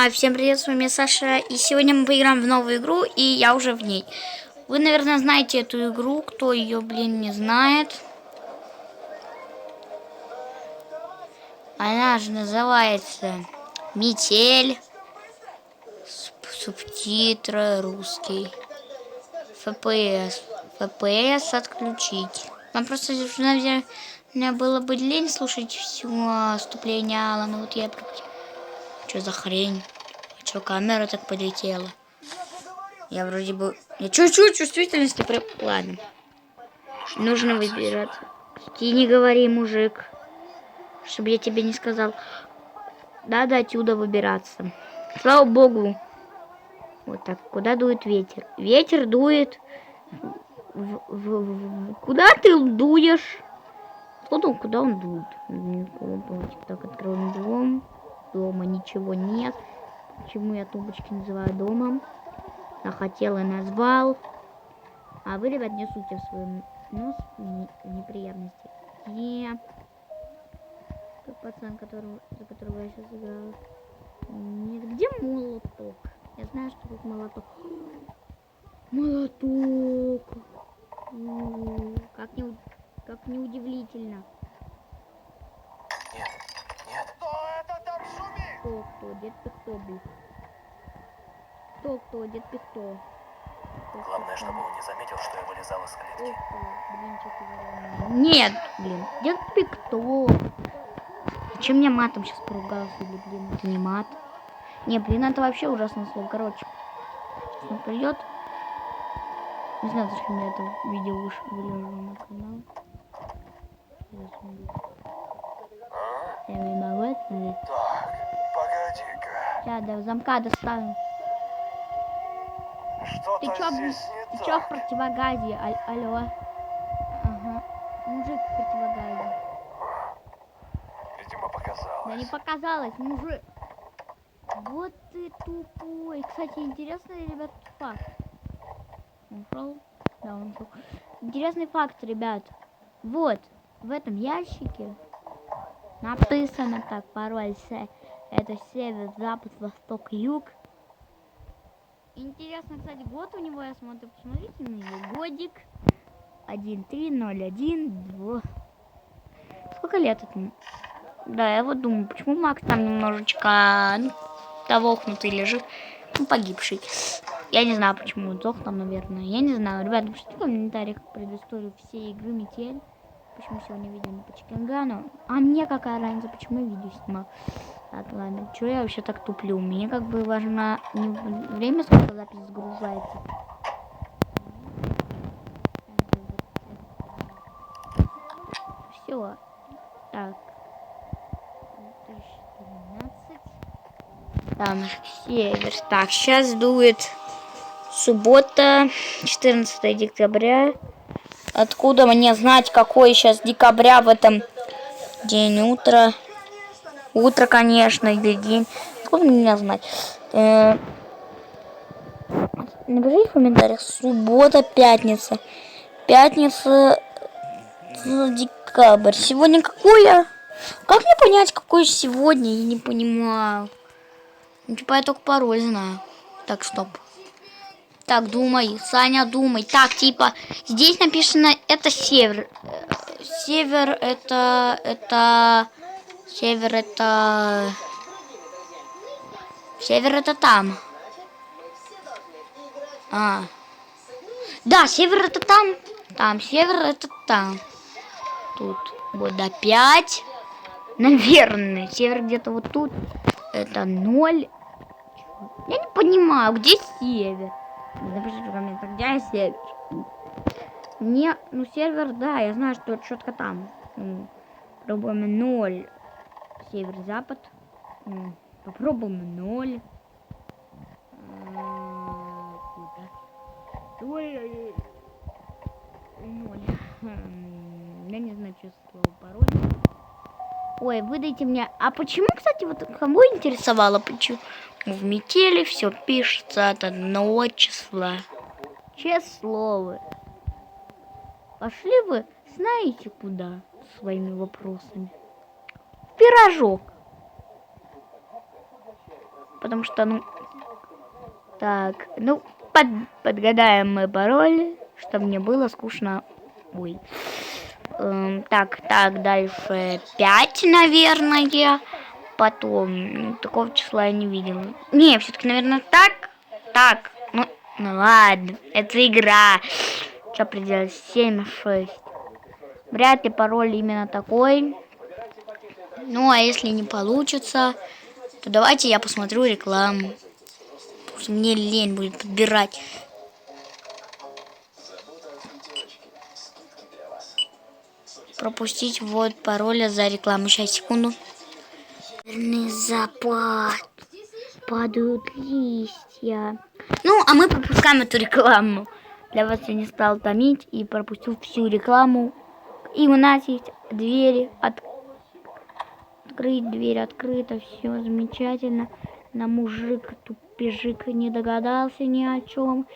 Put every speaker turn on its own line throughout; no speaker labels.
Всем привет, с вами Саша, и сегодня мы поиграем в новую игру, и я уже в ней. Вы, наверное, знаете эту игру, кто ее, не знает. Она же называется «Метель», субтитры русский, FPS отключить. Вам просто, наверное, было бы лень слушать все вступление Алана, вот я... Что за хрень? Что, камера так полетела? Я вроде бы... Я чуть-чуть чувствительности... Ладно. Нужно выбирать. Ты не говори, мужик. Чтобы я тебе не сказал. Надо отсюда выбираться. Слава богу. Вот так. Куда дует ветер? Ветер дует... Куда ты дуешь? Куда он дует? Так, откроем дом. Дома ничего нет. Почему я тумбочки называю домом? Я хотел и назвал. А вы, ребят, не суйте в свой нос неприятности. Тот пацан, за которого я сейчас играл. Нет, где молоток? Я знаю, что тут молоток. Молоток. Как неудивительно.
Нет. Кто это там шумит?
Кто? Дед Пихто, блин. Кто? Дед Пихто.
Главное, чтобы он не заметил, что я вылезал из клетки.
Нет, блин. Дед Пихто. Зачем мне матом сейчас поругался? Блин, это не мат. Не, блин, это вообще ужасное слово. Короче, сейчас он придет. Не знаю, зачем я это видео выложу на канал. Я не могу это.
Так, погоди-ка.
Сейчас до замка достану.
Что-то
Ты чё,
здесь
ты
не
чё в
так.
противогазе? Алло. Ага. Мужик в противогазе.
Видимо, показалось.
Да не показалось, мужик. Вот ты тупой. Кстати, интересный, ребят, факт. Он ушел? Да, он ушел. Интересный факт, ребят. Вот, в этом ящике написано так, пароль это север, запад, восток, юг. Интересно, кстати, год у него, я смотрю, посмотрите на него. Годик 1301. Сколько лет этому? Да, я вот думаю, почему Макс там немножечко тавохнутый лежит, погибший. Я не знаю, почему он сдох там, наверное. Я не знаю. Ребята, напишите в комментариях предысторию всей игры Метель. Почему сегодня видео не по Чикенгану. А мне какая разница, почему я видео снимал. Так, ладно. Чё я вообще так туплю? Мне как бы важно не время, сколько запись загружается. Все. Так. 2013. Там север. Так, сейчас дует суббота, 14 декабря. Откуда мне знать, какой сейчас декабря в этом день, утро? Утро, конечно, или день. Откуда мне знать? Напишите в комментариях. Суббота, пятница. Пятница, декабрь. Сегодня какое? Как мне понять, какое сегодня? Я не понимаю. Ну, типа я только пароль знаю. Так, стоп. Так, думай, Саня, думай. Так, типа, здесь написано, это север. Север это... Север это там. Да, север это там. Там, север это там. Тут вот опять. Наверное, север где-то вот тут. Это 0. Я не понимаю, где север? Напишите в комментариях, где север? Не, ну сервер, да, я знаю, что это четко там. Пробуем 0. Север-запад. Попробуем 0. 0. Я не знаю, что слово пароль. Ой, выдайте мне. А почему, кстати, вот кому интересовало, почему в метели все пишется от 1 числа? Честное слово. Пошли вы, знаете куда, своими вопросами? Пирожок. Потому что, ну... Так, ну, подгадаем мы пароль, чтобы мне было скучно. Ой. Так, дальше 5, наверное. Потом, такого числа я не видела. Не, все-таки, наверное, так. Так, ну ладно, это игра. Что определять? 7, 6. Вряд ли пароль именно такой. Ну, а если не получится, то давайте я посмотрю рекламу. Потому что мне лень будет подбирать. Пропустить ввод пароля за рекламу. Сейчас, секунду. Запад. Падают листья. Ну, а мы пропускаем эту рекламу. Для вас я не стал томить и пропустил всю рекламу. И у нас есть двери. Открыть, дверь открыта. Все замечательно. На мужик тупежик не догадался ни о чем.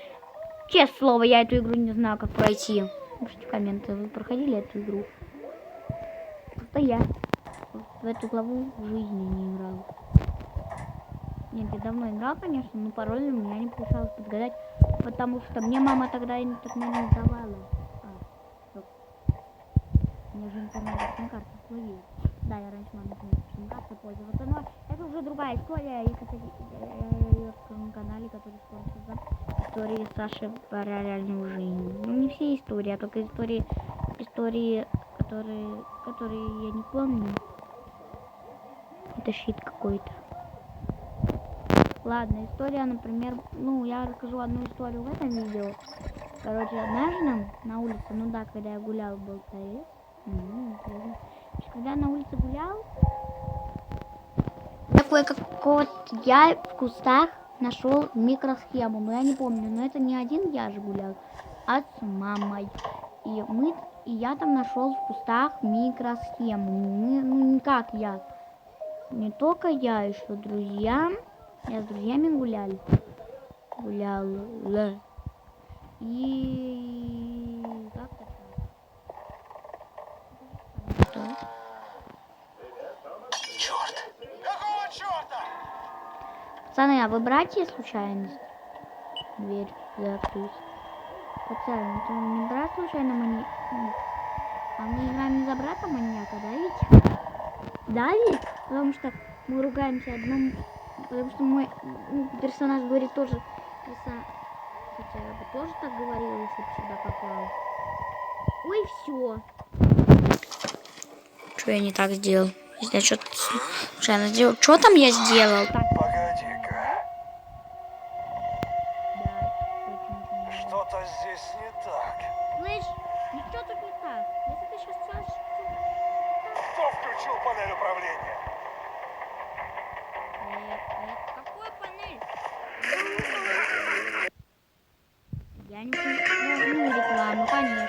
Честное слово, я эту игру не знаю, как пройти. Пишите комменты, вы проходили эту игру? Просто я в эту главу в жизни не играл. Нет, я давно играл, конечно, но пароль у меня не получалось подгадать, потому что мне мама тогда интернет не давала. Стоп. Мне же интернет сим-карта словил. Да, я раньше маме сим-картой пользовался, но это уже другая история. И, кстати, я расскажу на канале, который скоро создам, истории Саши по реальной жизни. Ну, не все истории, а только истории, которые я не помню. Это щит какой-то. Ладно, история, например, ну, я расскажу одну историю в этом видео. Короче, однажды на улице, ну да, когда я гулял, был тарец. Когда я на улице гулял, такой какой-то я в кустах нашел микросхему, но я не помню, но это не один я же гулял, а с мамой. И я там нашел в кустах микросхему. Ну, не как я. Не только я, еще друзья. Я с друзьями гулял. И как-то так.
Черт! Какого черта?
Пацаны, а вы братья случайно? Дверь закрыть. Пацаны, это не брат случайно маньяк? А мы играем не за брата маньяка, да ведь? Да ведь? Потому что мы ругаемся одному. Потому что мой персонаж говорит тоже. Хотя я бы тоже так говорила, если бы сюда попал. Ой, все. Что я не так сделал? Если я что-то случайно сделал. Что там я сделал? Так.
Погоди-ка.
Да,
Что-то здесь не так.
слышь, ничего тут не так. Если ты сейчас скажешь...
Кто включил панель управления?
Какой панель? Я не понимаю рекламу, конечно.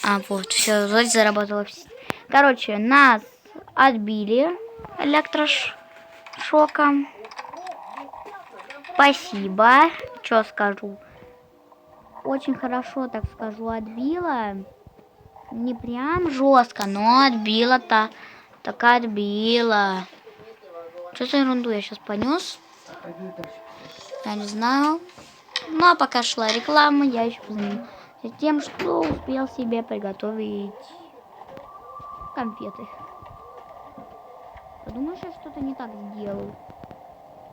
А, вот, все, вроде заработало. Короче, нас отбили электрошоком. Спасибо. Что скажу? Очень хорошо, так скажу, отбила. Не прям жестко, но отбила-то. Так отбила. Что за ерунду я сейчас понес? Я не знаю. Ну, а пока шла реклама, я еще занялся тем, что успел себе приготовить конфеты. Подумаешь, я что-то не так сделал.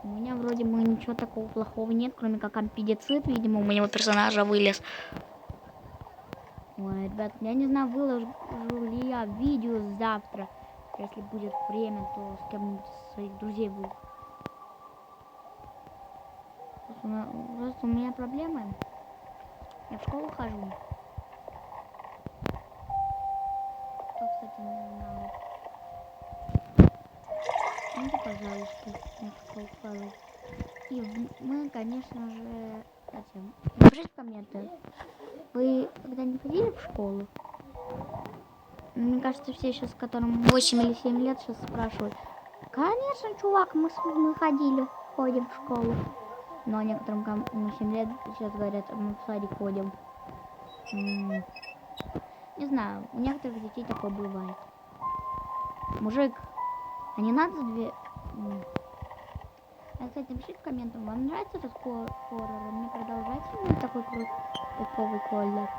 У меня вроде бы ничего такого плохого нет, кроме как аппендицит, видимо, у моего персонажа вылез. Ой, ребят, я не знаю, выложу ли я видео завтра. Если будет время, то с кем-нибудь из своих друзей буду. Просто у меня проблемы. Я в школу хожу. Кто, кстати, не знал. Ну, пожалуйста, я в школу хожу. И мы, конечно же, хотим. Напишите комменты. Вы когда-нибудь ходили в школу? Мне кажется, все сейчас, которым 8 или 7 лет, сейчас спрашивают. Конечно, чувак, мы ходим в школу. Но некоторым, кому 7 лет, сейчас говорят, мы в садик ходим. Не знаю, у некоторых детей такое бывает. Мужик, а не надо кстати, напишите в комментах, вам нравится этот хоррор? Мне продолжать смотреть такой крутой хоррор?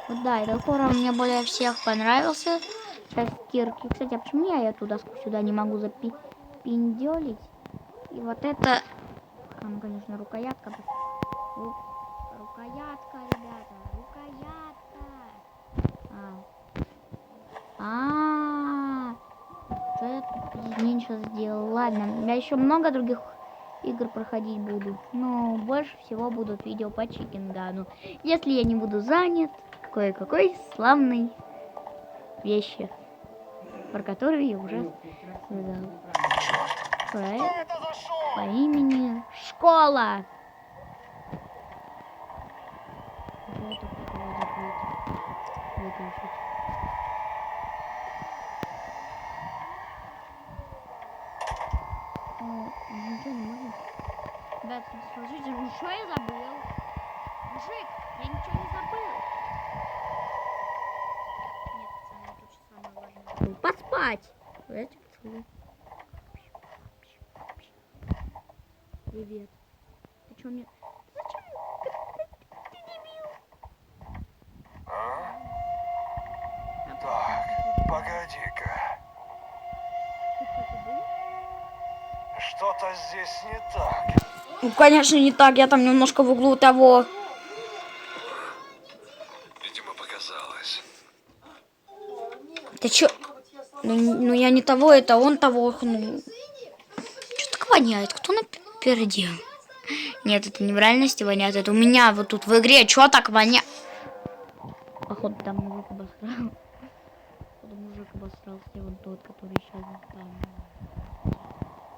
Вот да, этот хоррор мне более всех понравился. Часть Кирки. Кстати, а почему я туда-сюда не могу запинделить? И вот это... Там, конечно, рукоятка. Рукоятка, ребята. Рукоятка. Что я тут меньше сделал? Ладно, я еще много других игр проходить буду. Но больше всего будут видео по Чикенгану. Если я не буду занят кое-какой славной вещи, про которую я уже сказал. Проект по имени Школа. Ничего не можно. Ребята, слушайте, ну что я забыл? Мужик, я ничего не забыл. Нет, пацаны, тут что самое важное. Поспать. Давайте поцелуем. Привет. Ты что мне... Зачем? Ты дебил.
Так, погоди-ка.
Ты кто-то был?
Что-то здесь не так.
Ну, конечно, не так. Я там немножко в углу того.
Видимо, показалось.
Ты чё? Ну я не того, это он того. Ну... Что так воняет? Кто напердел? Нет, это не в реальности воняет. Это у меня вот тут в игре. Чё так воняет? Походу там мужик обосрал. Походу мужик обосрался. Вот тот, который сейчас там.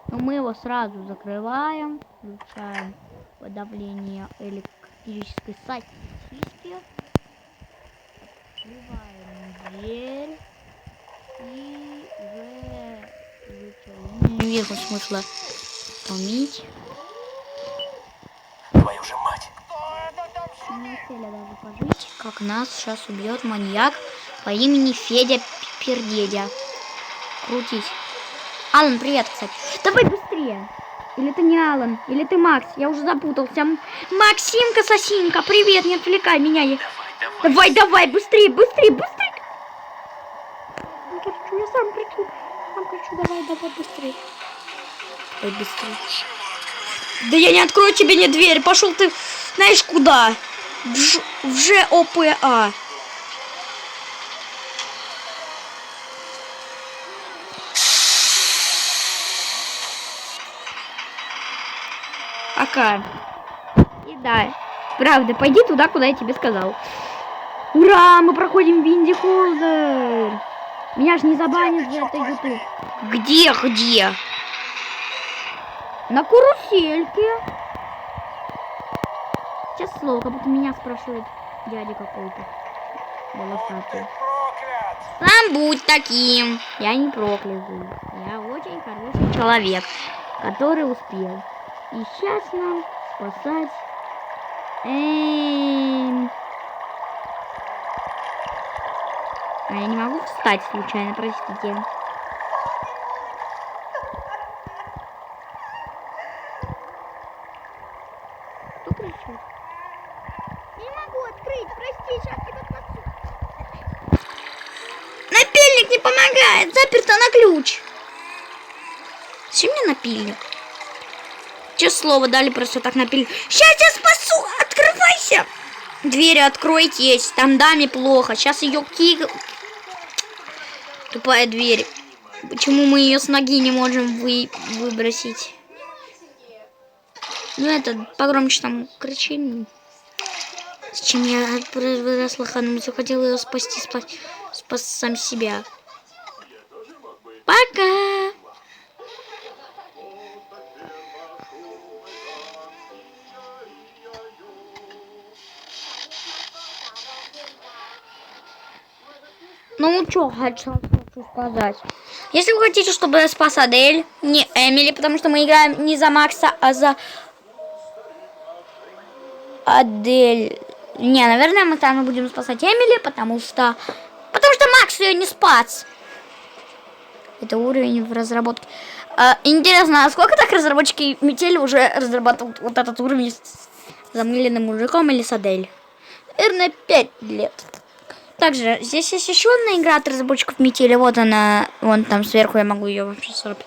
Но мы его сразу закрываем. Включаем подавление электрической статистики. Открываем дверь. И уже не вижу смысла помить.
Твою же мать.
Не успели даже пожить, как нас сейчас убьет маньяк по имени Федя Пердедя. Крутись. Алан, привет, кстати. Давай быстрее. Или ты не Алан, или ты Макс. Я уже запутался. Максимка, сосинка, привет, не отвлекай меня. Давай, быстрее. Ну, короче, я сам кричу. Давай, быстрее. Ой, быстрее. Да я не открою тебе не дверь. Пошел ты, знаешь куда? В ЖОПА. Пока. И да, правда, пойди туда, куда я тебе сказал. Ура, мы проходим Винди Холдер. Меня ж не забанят за это YouTube. Где? На карусельке. Сейчас слово, как будто меня спрашивает дядя какой-то. Волосатый.
Проклят!
Сам будь таким. Я не проклятый. Я очень хороший человек, который успел. И сейчас нам спасать... А я не могу встать случайно, простите. Кто кричит? Не могу открыть, прости, сейчас тебя спасу. Напильник не помогает, заперто на ключ. Зачем мне напильник? Че слово дали просто так напильник? Сейчас я спасу, открывайся. Двери откройтесь, там даме плохо. Сейчас ее Тупая дверь. Почему мы ее с ноги не можем выбросить? Ну это, погромче там кричим. Зачем я выросла ханумцу, хотела ее спасти, спас сам себя. Пока! Ну, что хочу сказать. Если вы хотите, чтобы я спас Адель, не Эмили, потому что мы играем не за Макса, а за Адель. Не, наверное, мы там будем спасать Эмили, потому что Макс ее не спас. Это уровень в разработке. Интересно, а сколько так разработчики Метели уже разрабатывают вот этот уровень с замыленным мужиком или с Адель? Наверное, 5 лет. Также, здесь есть еще одна игра от разработчиков Метели. Вот она, вон там сверху, я могу ее вообще сорвать.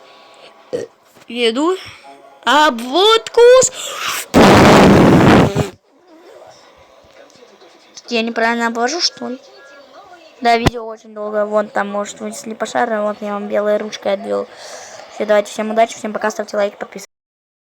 Еду. Обводку. Я неправильно обвожу, что ли? Да, видео очень долго. Вон там, может, вынесли пожар. Вот я вам белой ручкой отвел. Все, давайте, всем удачи, всем пока, ставьте лайки, подписывайтесь.